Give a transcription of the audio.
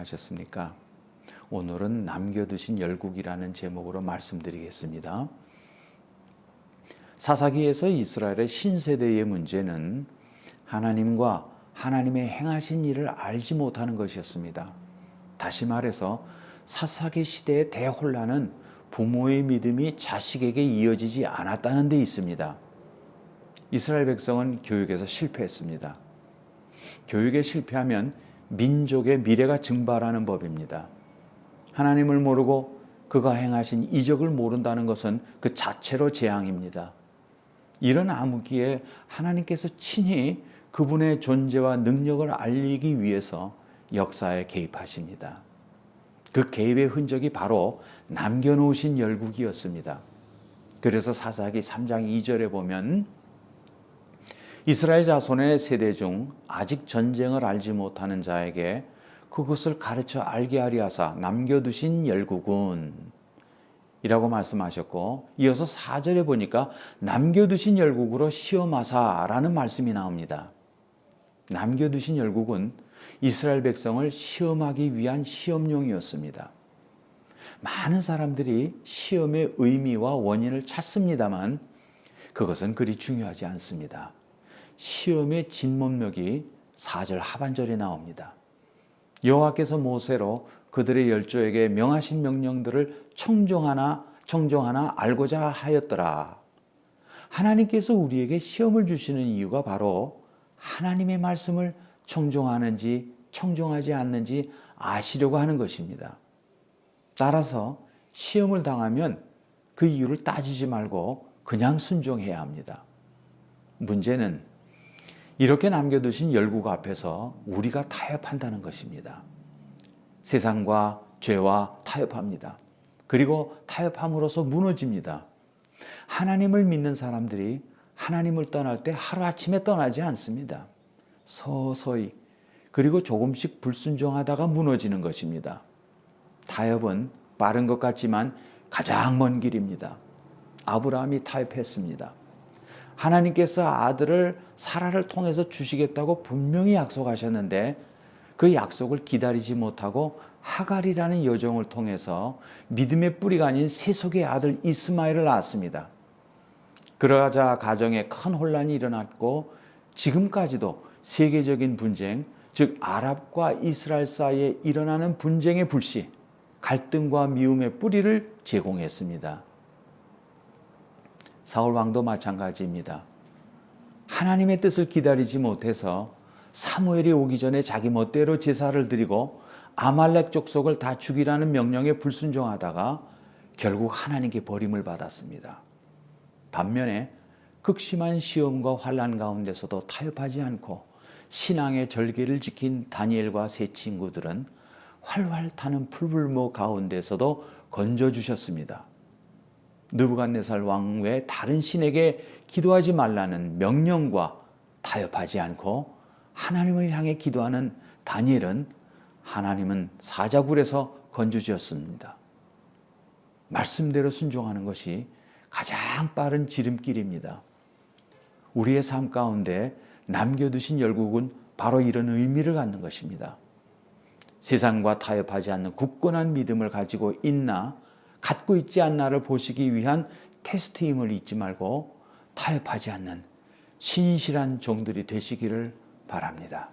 안녕하셨습니까? 오늘은 남겨두신 열국이라는 제목으로 말씀드리겠습니다. 사사기에서 이스라엘의 신세대의 문제는 하나님과 하나님의 행하신 일을 알지 못하는 것이었습니다. 다시 말해서 사사기 시대의 대혼란은 부모의 믿음이 자식에게 이어지지 않았다는 데 있습니다. 이스라엘 백성은 교육에서 실패했습니다. 교육에 실패하면 민족의 미래가 증발하는 법입니다. 하나님을 모르고 그가 행하신 이적을 모른다는 것은 그 자체로 재앙입니다. 이런 암흑기에 하나님께서 친히 그분의 존재와 능력을 알리기 위해서 역사에 개입하십니다. 그 개입의 흔적이 바로 남겨놓으신 열국이었습니다. 그래서 사사기 3장 2절에 보면 이스라엘 자손의 세대 중 아직 전쟁을 알지 못하는 자에게 그것을 가르쳐 알게 하리 하사 남겨두신 열국은 이라고 말씀하셨고, 이어서 4절에 보니까 남겨두신 열국으로 시험하사 라는 말씀이 나옵니다. 남겨두신 열국은 이스라엘 백성을 시험하기 위한 시험용이었습니다. 많은 사람들이 시험의 의미와 원인을 찾습니다만 그것은 그리 중요하지 않습니다. 시험의 진문맥이 4절 하반절에 나옵니다. 여호와께서 모세로 그들의 열조에게 명하신 명령들을 청종하나 알고자 하였더라. 하나님께서 우리에게 시험을 주시는 이유가 바로 하나님의 말씀을 청종하는지 청종하지 않는지 아시려고 하는 것입니다. 따라서 시험을 당하면 그 이유를 따지지 말고 그냥 순종해야 합니다. 문제는 이렇게 남겨두신 열국 앞에서 우리가 타협한다는 것입니다. 세상과 죄와 타협합니다. 그리고 타협함으로써 무너집니다. 하나님을 믿는 사람들이 하나님을 떠날 때 하루아침에 떠나지 않습니다. 서서히 그리고 조금씩 불순종하다가 무너지는 것입니다. 타협은 빠른 것 같지만 가장 먼 길입니다. 아브라함이 타협했습니다. 하나님께서 아들을 사라를 통해서 주시겠다고 분명히 약속하셨는데 그 약속을 기다리지 못하고 하갈이라는 여종을 통해서 믿음의 뿌리가 아닌 세속의 아들 이스마엘을 낳았습니다. 그러자 가정에 큰 혼란이 일어났고 지금까지도 세계적인 분쟁, 즉 아랍과 이스라엘 사이에 일어나는 분쟁의 불씨, 갈등과 미움의 뿌리를 제공했습니다. 사울 왕도 마찬가지입니다. 하나님의 뜻을 기다리지 못해서 사무엘이 오기 전에 자기 멋대로 제사를 드리고 아말렉 족속을 다 죽이라는 명령에 불순종하다가 결국 하나님께 버림을 받았습니다. 반면에 극심한 시험과 환난 가운데서도 타협하지 않고 신앙의 절개를 지킨 다니엘과 세 친구들은 활활 타는 풀불모 가운데서도 건져주셨습니다. 느부갓네살 왕 외 다른 신에게 기도하지 말라는 명령과 타협하지 않고 하나님을 향해 기도하는 다니엘은 하나님은 사자굴에서 건져주었습니다. 말씀대로 순종하는 것이 가장 빠른 지름길입니다. 우리의 삶 가운데 남겨두신 열국은 바로 이런 의미를 갖는 것입니다. 세상과 타협하지 않는 굳건한 믿음을 가지고 있나 갖고 있지 않나를 보시기 위한 테스트임을 잊지 말고 타협하지 않는 신실한 종들이 되시기를 바랍니다.